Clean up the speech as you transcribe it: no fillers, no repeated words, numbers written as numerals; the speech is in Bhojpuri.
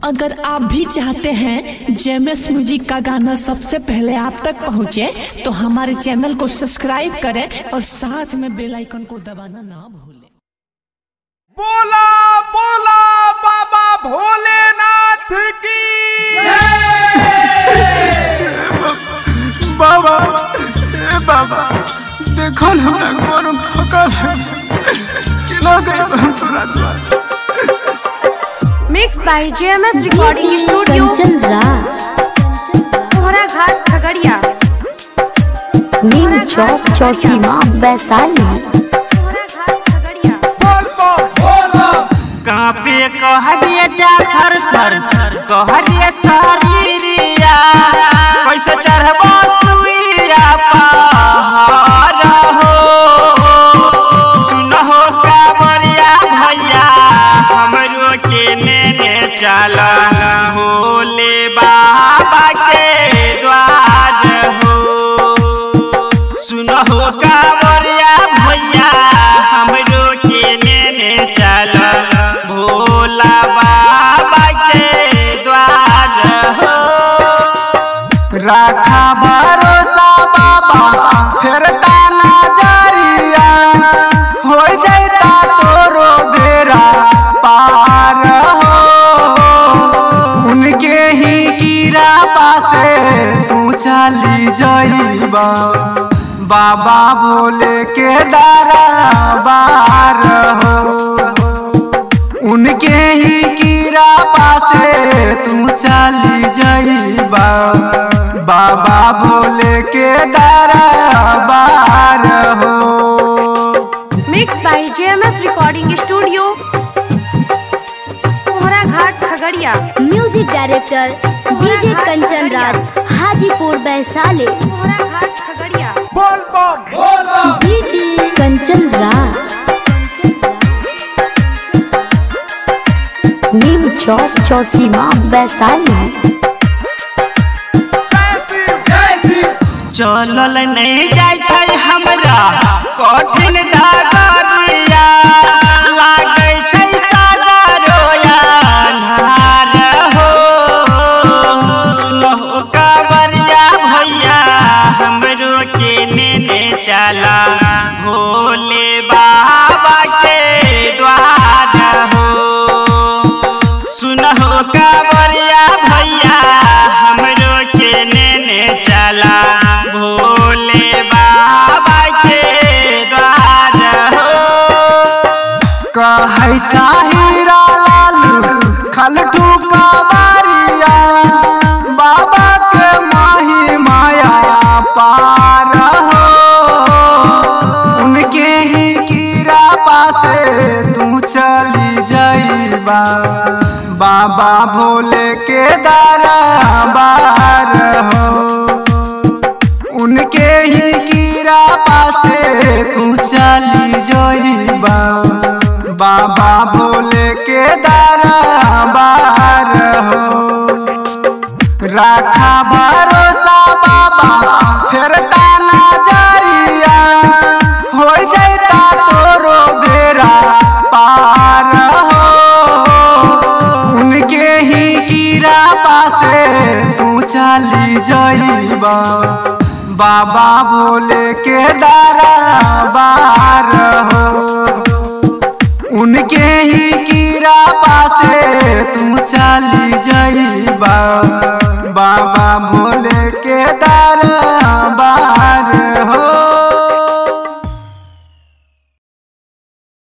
अगर आप भी चाहते हैं जेएमएस म्यूजिक का गाना सबसे पहले आप तक पहुंचे तो हमारे चैनल को सब्सक्राइब करें और साथ में बेल आइकन को दबाना ना भूलें। बोला बोला बाबा भोलेनाथ की बाबा बाबा देखो ना गरम फका किला गए हम तोरा द्वार mix by JMS recording studio Kanchan Raj Kohra Ghat Khagaria नीम चौक चौसीमा वैशाली कोहरा घाट खगड़िया कापे कहरिया जा थर थर कहरिया शरीरिया कैसे चढ़बो सुइया पहाड़ हो सुनहो कांवरिया भैया हमरो के नेने चला भोले बाबा के द्वार हो सुनहो कांवरिया भैया हमरो के नेने चला भोला बाबा के द्वार हो राखा भरोसा बाबा फिर ताना जारिया हो जाता तोरो बेरा पार हो उनके ही कीरा पासे तू चली जाइबा बाबा भोले के दरबार हो उनके ही कीरा पासे तू चली जाइबा बाबा भोले के दरबार हो। Mix by JMS recording studio Kohra Ghat Khagaria music director DJ Kanchan Raj Hajipur Vaishali Kohra Ghat Khagaria बोल बम बोला डीजे कंचन राज नीम चौक चौसीमा वैशाली चलल नहीं जाय छै हमरा कठिन डगरिया लागै छै सागरोया अन्हार हो सुनहो कांवरिया भैया हमरो के नेने चला भोले बाबा के द्वार हो सुनहो कांवरिया भैया हमरो के नेने चला भोले बाबा के द्वार हो कहै चाही लालू खलटू कांवरिया बाबा के माही माया पार हो उनके ही कीरा पासे तू चली जाइबा बाबा भोले के दरबार हो उनके ही कीरा पासे तू चली जाइबा बाबा भोले के दरबार हो राखा भरोसा बाबा फिर ताना जारिया हो जाता तोरो बेरा पार हो उनके ही कीरा पासे तू चली जाइबा बाबा भोले के दरबार हो उनके ही कीरा पासे तू चली जाइबा बाबा भोले